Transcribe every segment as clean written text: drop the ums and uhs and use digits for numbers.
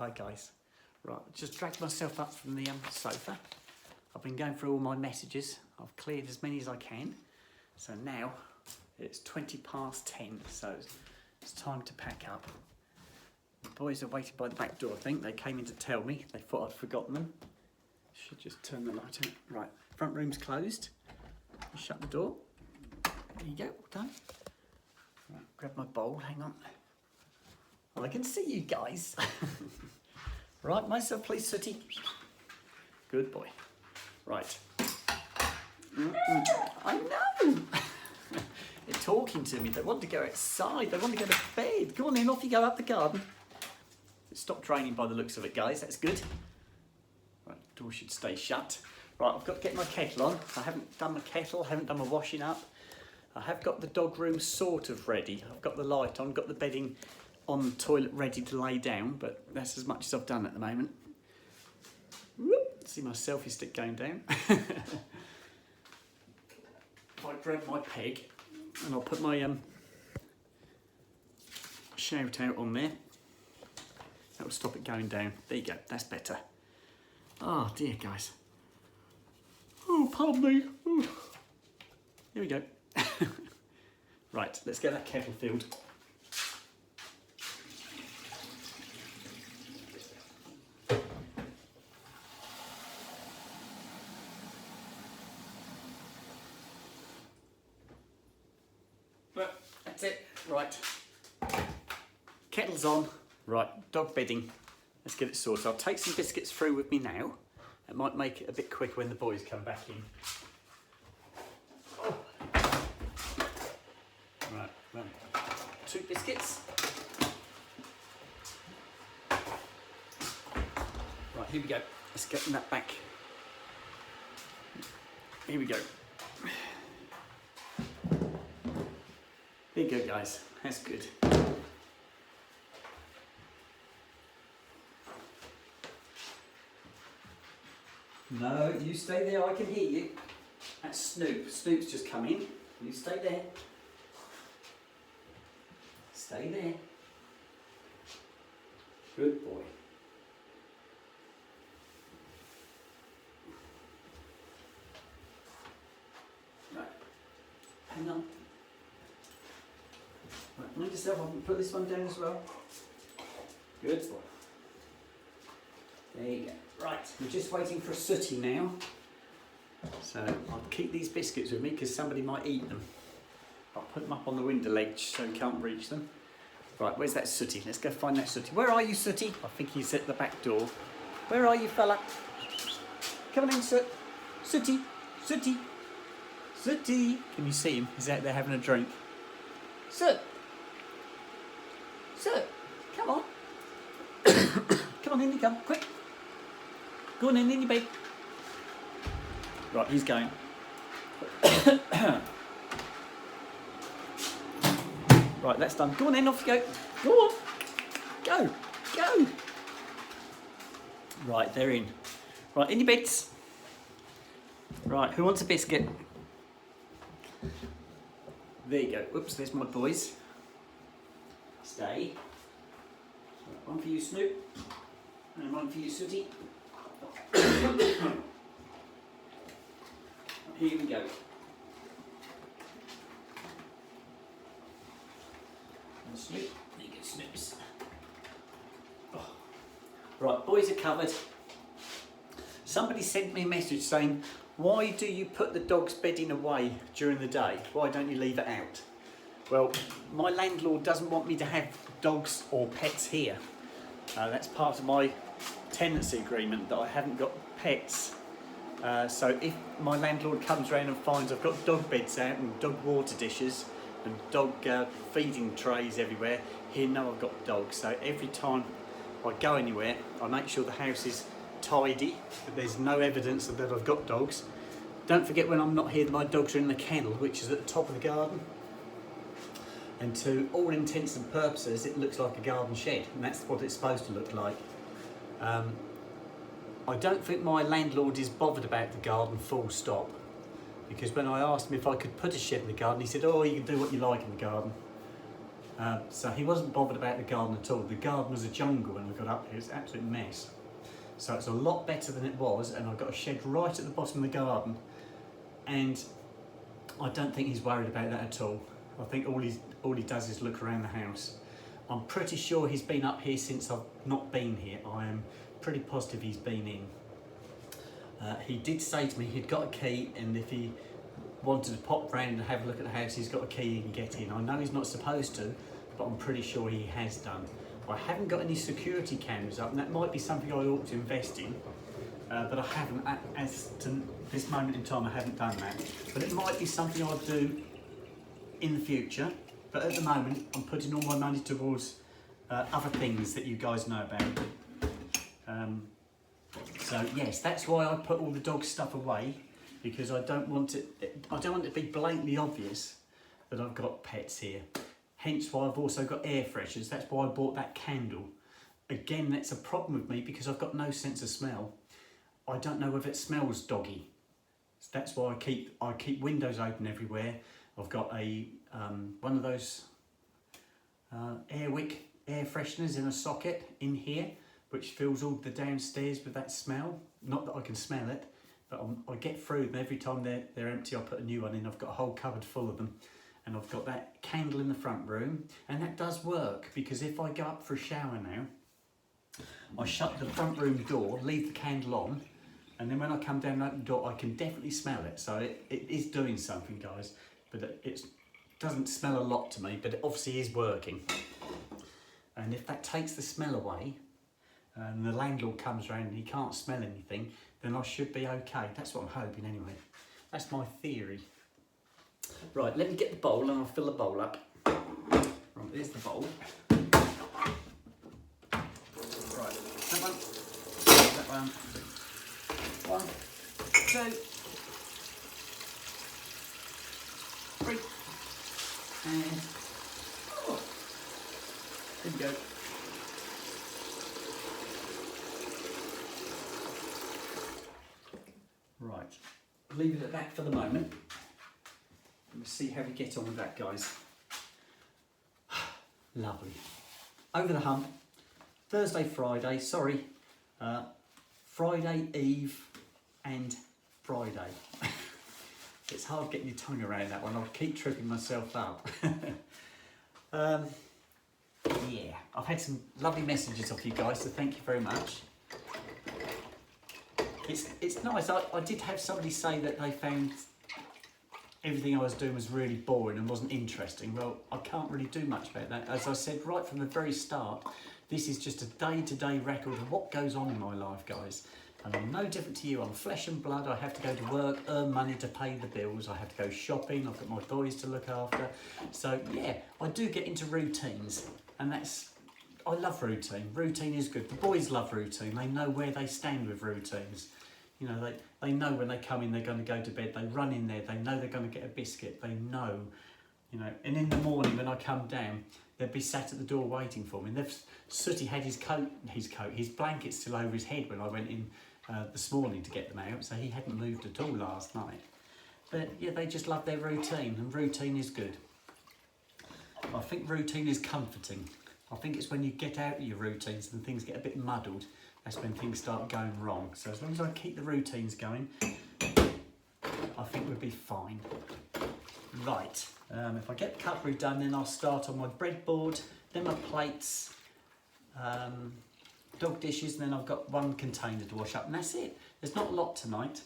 Hi guys. Right, just dragged myself up from the sofa. I've been going through all my messages. I've cleared as many as I can. So now it's 10:20, so it's time to pack up. The boys are waiting by the back door, I think. They came in to tell me. They thought I'd forgotten them. Should just turn the light on. Right, front room's closed. Shut the door. There you go, all done. Right, grab my bowl, hang on. Well, I can see you guys. Right, myself, please, Sooty. Good boy. Right. I know. They're talking to me. They want to go outside. They want to go to bed. Go on then, off you go up the garden. It stopped raining by the looks of it, guys. That's good. Right, door should stay shut. Right, I've got to get my kettle on. I haven't done my kettle, haven't done my washing up. I have got the dog room sort of ready. I've got the light on, got the bedding on the toilet ready to lay down, but that's as much as I've done at the moment. Whoop, see my selfie stick going down. If I grab my peg and I'll put my shout out on there, that will stop it going down. There you go, that's better. Oh dear, guys. Oh, pardon me. Ooh. Here we go. Right, let's get that kettle filled. But that's it. Right. Kettle's on. Right, dog bedding. Let's get it sorted. I'll take some biscuits through with me now. It might make it a bit quicker when the boys come back in. Oh. Right, well, 2 biscuits. Right, here we go. Let's get that back. Here we go. There you go, guys. That's good. No, you stay there. I can hear you. That's Snoop. Snoop's just come in. You stay there. Stay there. Good boy. Right. Hang on. Right, mind yourself. I can put this one down as well. Good boy. There you go. Right, we're just waiting for a Sooty now. So I'll keep these biscuits with me because somebody might eat them. I'll put them up on the window ledge so you can't reach them. Right, where's that Sooty? Let's go find that Sooty. Where are you, Sooty? I think he's at the back door. Where are you, fella? Come on in, Soot. Sooty, Sooty, Sooty. Can you see him? He's out there having a drink. Soot. Soot, come on. Come on, in you come, quick. Go on in your bed. Right, he's going. Right, that's done. Go on in, off you go. Go on. Go. Go. Right, they're in. Right, in your beds. Right, who wants a biscuit? There you go. Oops, there's my boys. Stay. One for you, Snoop. And one for you, Sooty. Here we go. And Snoop. There you go, Snoops. Oh. Right, boys are covered. Somebody sent me a message saying, why do you put the dog's bedding away during the day? Why don't you leave it out? Well, my landlord doesn't want me to have dogs or pets here. That's part of my tenancy agreement that I haven't got pets. So if my landlord comes around and finds I've got dog beds out and dog water dishes and dog feeding trays everywhere, he'll know I've got dogs. So every time I go anywhere, I make sure the house is tidy, that there's no evidence that I've got dogs. Don't forget when I'm not here that my dogs are in the kennel, which is at the top of the garden. And to all intents and purposes, it looks like a garden shed, and that's what it's supposed to look like. I don't think my landlord is bothered about the garden full stop, because when I asked him if I could put a shed in the garden, he said, oh, you can do what you like in the garden. So he wasn't bothered about the garden at all. The garden was a jungle when we got up here. It's an absolute mess. So it's a lot better than it was, and I've got a shed right at the bottom of the garden, and I don't think he's worried about that at all. I think all he does is look around the house. I'm pretty sure he's been up here since I've not been here. I am pretty positive he's been in. He did say to me he'd got a key, and if he wanted to pop round and have a look at the house, he's got a key he can get in. I know he's not supposed to, but I'm pretty sure he has done. I haven't got any security cameras up, and that might be something I ought to invest in, but I haven't. As to this moment in time, I haven't done that. But it might be something I'll do in the future. But at the moment, I'm putting all my money towards other things that you guys know about. So yes, that's why I put all the dog stuff away, because I don't want it to be blatantly obvious that I've got pets here. Hence why I've also got air fresheners. That's why I bought that candle. Again, that's a problem with me because I've got no sense of smell. I don't know if it smells doggy. So that's why I keep windows open everywhere. I've got a one of those air fresheners in a socket in here, which fills all the downstairs with that smell. Not that I can smell it, but I get through them every time they're empty. I put a new one in. I've got a whole cupboard full of them. And I've got that candle in the front room, and that does work, because if I go up for a shower now, I shut the front room door, leave the candle on, and then when I come down and open the door, I can definitely smell it. So it is doing something, guys, but it doesn't smell a lot to me, but it obviously is working. And if that takes the smell away, and the landlord comes around and he can't smell anything, then I should be okay. That's what I'm hoping anyway. That's my theory. Right, let me get the bowl and I'll fill the bowl up. Right, there's the bowl. Right, that one. 1, 2, 3, and there we go. Right, leave it at that for the moment. Let's see how we get on with that, guys. Lovely. Over the hump. Thursday, Friday, Friday Eve and Friday. It's hard getting your tongue around that one. I'll keep tripping myself up. Yeah, I've had some lovely messages off you guys, so thank you very much. It's nice. I did have somebody say that they found everything I was doing was really boring and wasn't interesting. Well, I can't really do much about that. As I said right from the very start, this is just a day-to-day record of what goes on in my life, guys. And I'm no different to you. I'm flesh and blood. I have to go to work, earn money to pay the bills. I have to go shopping. I've got my boys to look after. So yeah, I do get into routines, and I love routine. Routine is good. The boys love routine. They know where they stand with routines. You know, they know when they come in they're going to go to bed. They run in there. They know they're going to get a biscuit. They know, you know. And in the morning when I come down, they'd be sat at the door waiting for me. And Sooty had his blanket still over his head when I went in this morning to get them out. So he hadn't moved at all last night. But yeah, they just love their routine, and routine is good. I think routine is comforting. I think it's when you get out of your routines and things get a bit muddled, that's when things start going wrong. So as long as I keep the routines going, I think we'll be fine. Right, if I get the cutlery done, then I'll start on my breadboard, then my plates, dog dishes, and then I've got one container to wash up, and that's it. There's not a lot tonight.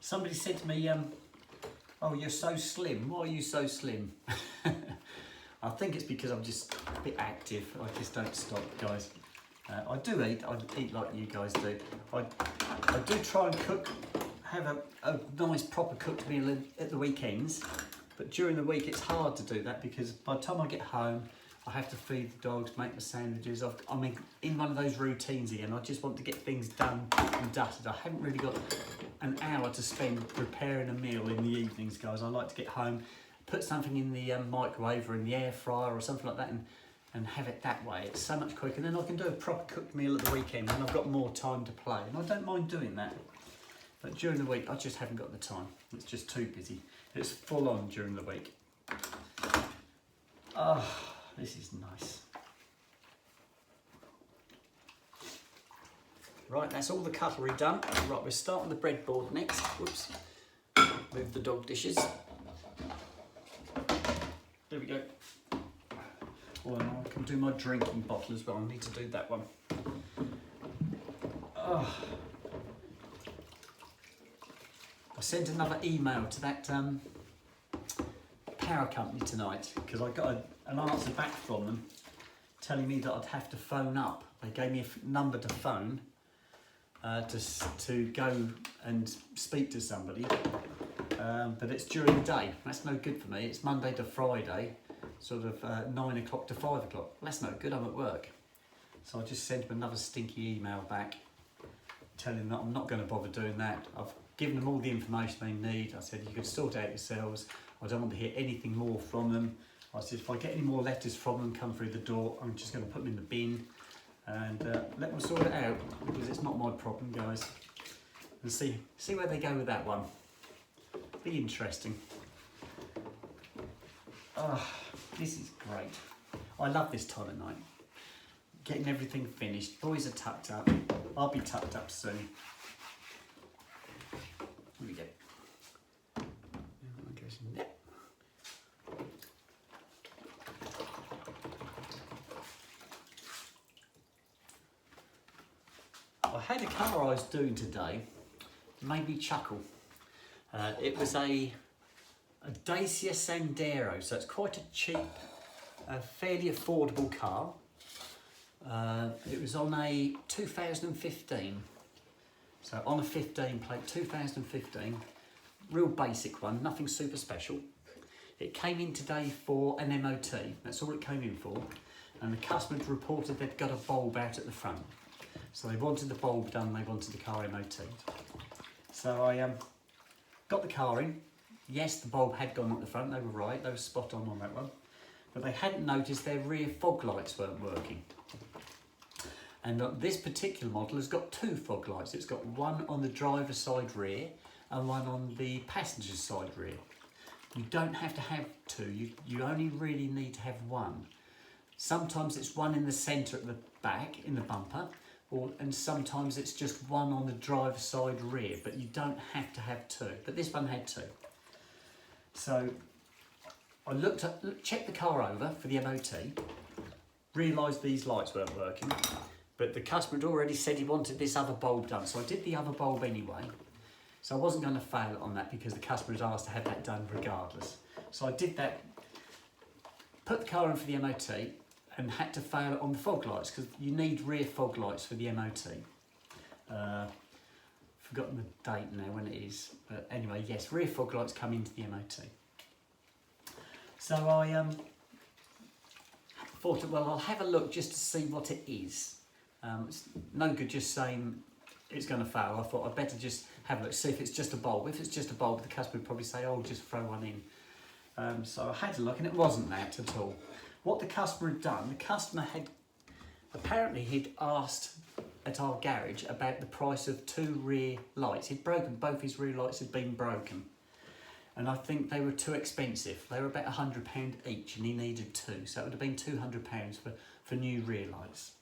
Somebody said to me, oh, you're so slim. Why are you so slim? I think it's because I'm just a bit active. I just don't stop, guys. I do eat. I eat like you guys do. I do try and cook, have a nice proper cooked meal at the weekends. But during the week it's hard to do that, because by the time I get home, I have to feed the dogs, make my sandwiches. I'm in one of those routines again. I just want to get things done and dusted. I haven't really got an hour to spend preparing a meal in the evenings, guys. I like to get home, put something in the microwave or in the air fryer or something like that, and have it that way. It's so much quicker. And then I can do a proper cooked meal at the weekend when I've got more time to play. And I don't mind doing that. But during the week, I just haven't got the time. It's just too busy. It's full on during the week. Oh, this is nice. Right, that's all the cutlery done. Right, we're starting the breadboard next. Whoops. Move the dog dishes. There we go. Oh, and I can do my drinking bottle as well. I need to do that one. Oh. I sent another email to that power company tonight because I got an answer back from them telling me that I'd have to phone up. They gave me a number to phone to go and speak to somebody, but it's during the day. That's no good for me. It's Monday to Friday, sort of 9 o'clock to 5 o'clock. Well, that's no good. I'm at work. So I just sent them another stinky email back telling them that I'm not going to bother doing that. I've given them all the information they need. I said you can sort it out yourselves. I don't want to hear anything more from them. I said if I get any more letters from them come through the door, I'm just going to put them in the bin and let them sort it out because it's not my problem, guys. And see where they go with that one. Be interesting. Oh, this is great. I love this time of night. Getting everything finished. Boys are tucked up. I'll be tucked up soon. Here we go. I had a car I was doing today, made me chuckle. It was a Dacia Sandero, so it's quite a cheap, fairly affordable car. It was on a 2015, so on a 15 plate, 2015, real basic one, nothing super special. It came in today for an MOT, that's all it came in for, and the customer reported they'd got a bulb out at the front. So they wanted the bulb done, they wanted the car MOT'd. So I got the car in. Yes, the bulb had gone at the front, they were right, they were spot on that one. But they hadn't noticed their rear fog lights weren't working. And this particular model has got two fog lights. It's got one on the driver's side rear and one on the passenger's side rear. You don't have to have two, you only really need to have one. Sometimes it's one in the centre at the back, in the bumper, and sometimes it's just one on the driver's side rear, but you don't have to have two. But this one had two. So I checked the car over for the MOT, realised these lights weren't working, but the customer had already said he wanted this other bulb done, so I did the other bulb anyway. So I wasn't going to fail on that because the customer had asked to have that done regardless. So I did that, put the car in for the MOT, and had to fail on the fog lights because you need rear fog lights for the MOT. Forgotten the date now when it is, but anyway, yes, rear fog lights come into the MOT. So I thought, well, I'll have a look just to see what it is. It's no good just saying it's going to fail. I thought I'd better just have a look, see if it's just a bulb. If it's just a bulb, the customer would probably say, oh, just throw one in. So I had to look and it wasn't that at all. What the customer had done, the customer had apparently he'd asked at our garage about the price of two rear lights. He'd broken, both his rear lights had been broken. And I think they were too expensive. They were about £100 each and he needed two. So it would have been £200 for new rear lights.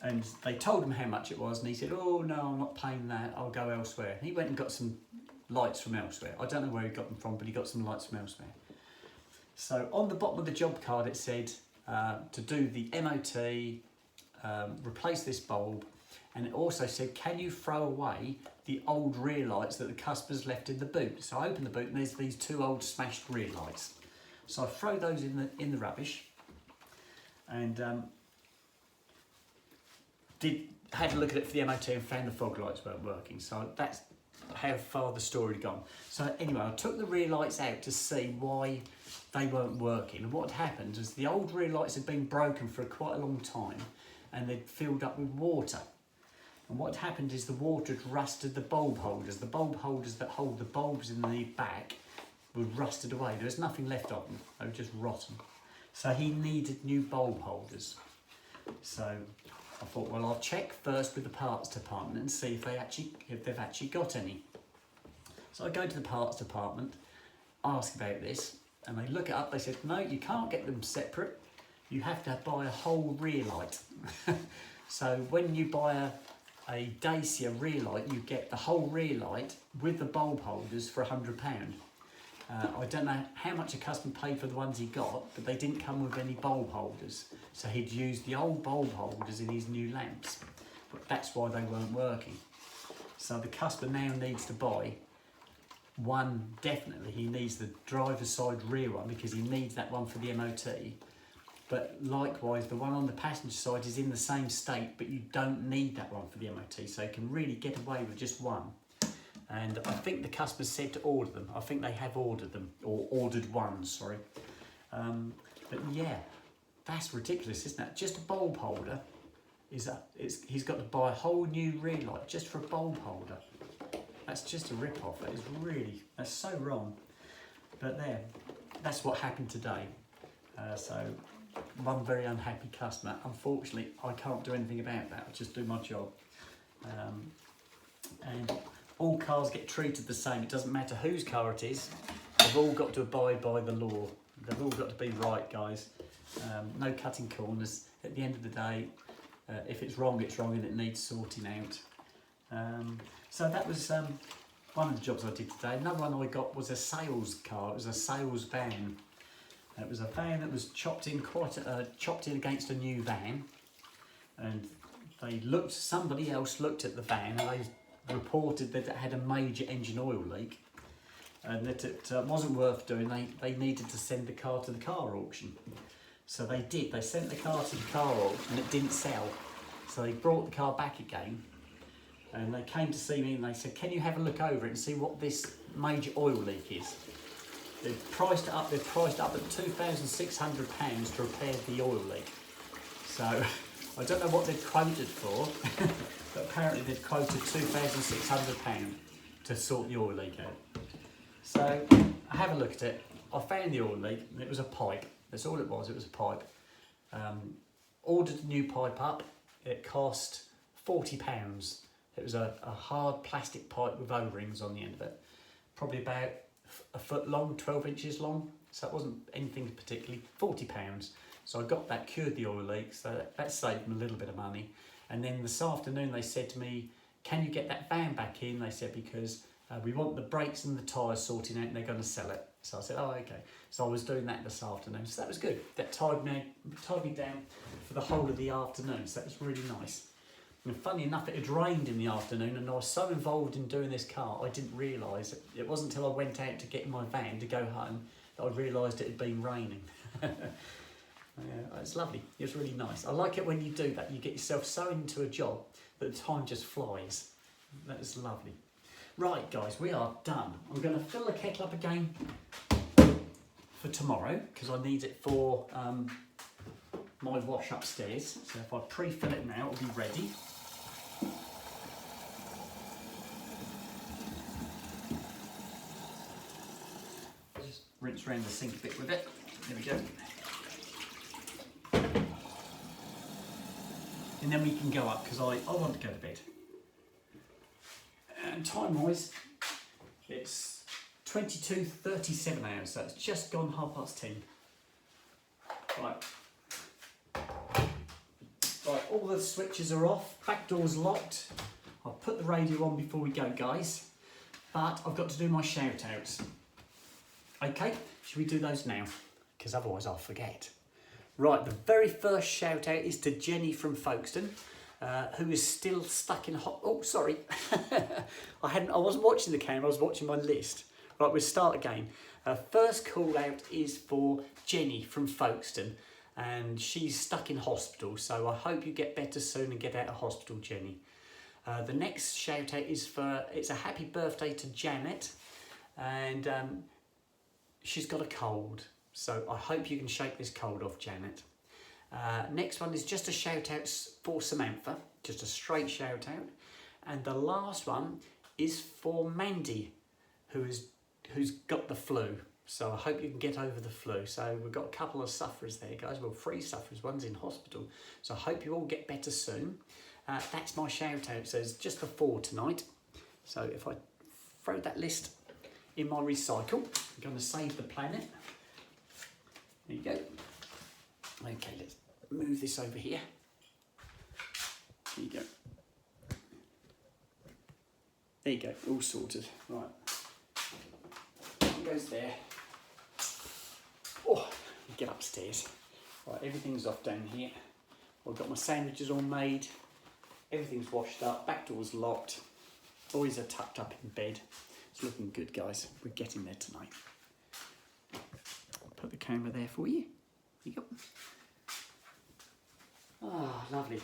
And they told him how much it was and he said, oh no, I'm not paying that, I'll go elsewhere. And he went and got some lights from elsewhere. I don't know where he got them from, but he got some lights from elsewhere. So on the bottom of the job card it said to do the MOT, replace this bulb, and it also said, can you throw away the old rear lights that the customer's left in the boot? So I opened the boot and there's these two old smashed rear lights. So I throw those in the rubbish and had a look at it for the MOT and found the fog lights weren't working. So that's how far the story had gone. So anyway, I took the rear lights out to see why they weren't working. And what had happened was the old rear lights had been broken for quite a long time and they'd filled up with water. And what had happened is the water had rusted the bulb holders. The bulb holders that hold the bulbs in the back were rusted away. There was nothing left of them. They were just rotten. So he needed new bulb holders. So I thought, well, I'll check first with the parts department and see if they've actually got any. So I go to the parts department, ask about this, And they look it up, they said, no, you can't get them separate. You have to buy a whole rear light. So when you buy a Dacia rear light, you get the whole rear light with the bulb holders for £100. I don't know how much a customer paid for the ones he got, but they didn't come with any bulb holders. So he'd used the old bulb holders in his new lamps. But that's why they weren't working. So the customer now needs to buy one, definitely. He needs the driver's side rear one because he needs that one for the MOT. But likewise, the one on the passenger side is in the same state, but you don't need that one for the MOT. So you can really get away with just one. And I think the customer said to order them. I think they have ordered them, or ordered one, sorry. But yeah, that's ridiculous, isn't it? Just a bulb holder, he's got to buy a whole new rear light just for a bulb holder. That's just a rip-off. That is really, that's so wrong. But there, that's what happened today. So one very unhappy customer. Unfortunately, I can't do anything about that. I just do my job. And all cars get treated the same. It doesn't matter whose car it is. They've all got to abide by the law. They've all got to be right, guys. No cutting corners. At the end of the day, if it's wrong and it needs sorting out. So that was one of the jobs I did today. Another one I got was a sales car. It was a sales van. It was a van that was chopped in against a new van, and somebody else looked at the van and they reported that it had a major engine oil leak, and that it wasn't worth doing. They needed to send the car to the car auction. So they did. They sent the car to the car auction and it didn't sell. So they brought the car back again, and they came to see me and they said, can you have a look over it and see what this major oil leak is? They've priced it up at £2,600 to repair the oil leak. So I don't know what they'd quoted for, but apparently they'd quoted £2,600 to sort the oil leak out. So I have a look at it. I found the oil leak and it was a pipe. That's all it was a pipe. Ordered a new pipe up. It cost £40. It was a hard plastic pipe with O-rings on the end of it. Probably about a foot long, 12 inches long. So it wasn't anything particularly, £40. So I got that, cured the oil leak, so that saved them a little bit of money. And then this afternoon they said to me, can you get that van back in? They said, because we want the brakes and the tyres sorting out and they're going to sell it. So I said, oh, okay. So I was doing that this afternoon. So that was good. That tied me down for the whole of the afternoon. So that was really nice. And funny enough, it had rained in the afternoon and I was so involved in doing this car, I didn't realise. It wasn't until I went out to get in my van to go home that I realised it had been raining. It's lovely. It was really nice. I like it when you do that. You get yourself so into a job that the time just flies. That is lovely. Right, guys, we are done. I'm going to fill the kettle up again for tomorrow because I need it for my wash upstairs. So if I pre-fill it now, it'll be ready. Just rinse around the sink a bit with it. There we go. And then we can go up because I want to go to bed. And time-wise, it's 22:37 hours, so it's just gone 10:30. Right. Right, all the switches are off, back door's locked. I'll put the radio on before we go, guys. But I've got to do my shout-outs. Okay, should we do those now? Because otherwise I'll forget. Right, the very first shout-out is to Jenny from Folkestone. Who is still stuck in oh, sorry. I wasn't watching the camera, I was watching my list. Right, we'll start again. First call out is for Jenny from Folkestone, and she's stuck in hospital, so I hope you get better soon and get out of hospital, Jenny. The next shout out is it's a happy birthday to Janet, and she's got a cold, so I hope you can shake this cold off, Janet. Next one is just a shout out for Samantha, just a straight shout out. And the last one is for Mandy, who's got the flu. So I hope you can get over the flu. So we've got a couple of sufferers there, guys. Well, 3 sufferers, one's in hospital. So I hope you all get better soon. That's my shout out. So it's just the 4 tonight. So if I throw that list in my recycle, I'm going to save the planet. There you go. Okay, let's move this over here. There you go. There you go, all sorted. Right. One goes there. Oh, get upstairs. Right, everything's off down here. I've got my sandwiches all made. Everything's washed up. Back door's locked. Boys are tucked up in bed. It's looking good, guys. We're getting there tonight. I'll put the camera there for you. There you go. Ah, lovely.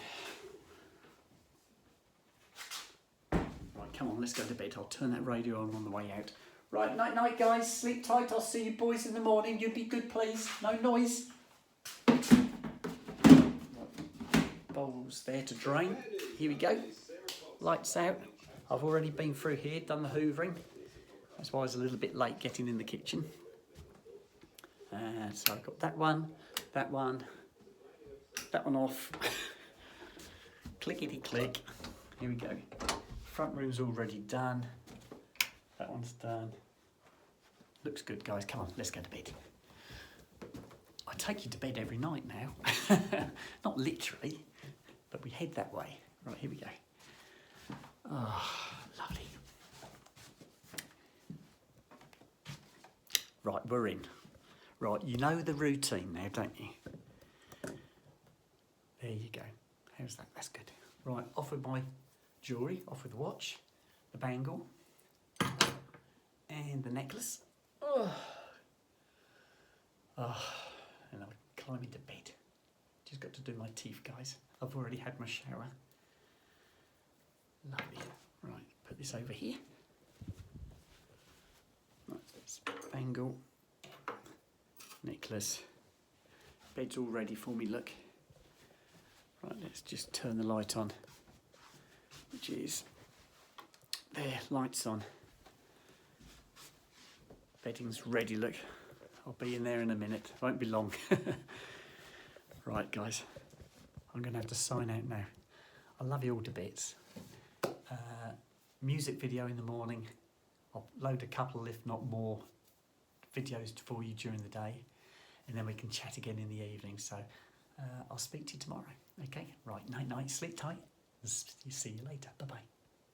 Right, come on, let's go to bed. I'll turn that radio on the way out. Right, night night, guys. Sleep tight. I'll see you boys in the morning. You be good, please. No noise. Bowls there to drain. Here we go. Lights out. I've already been through here, done the hoovering. That's why I was a little bit late getting in the kitchen. So I've got that one off. Clickety click. Here we go. Front room's already done. That one's done. Looks good, guys. Come on, let's go to bed. I take you to bed every night now. Not literally, but we head that way. Right, here we go. Oh, lovely. Right, we're in. Right, you know the routine now, don't you? There you go. How's that? That's good. Right, off with my jewellery, off with the watch, the bangle, and the necklace. Oh. And I'll climb into bed. Just got to do my teeth, guys. I've already had my shower. Lovely. Right, put this over here. Right, that's bangle, necklace. Bed's all ready for me, look. Right, let's just turn the light on, which is there, lights on. Bedding's ready, look. I'll be in there in a minute, won't be long. Right, guys, I'm going to have to sign out now. I love you all to bits. Music video in the morning. I'll load a couple, if not more, videos for you during the day, and then we can chat again in the evening. So I'll speak to you tomorrow. Okay, right, night night, sleep tight. See you later. Bye bye.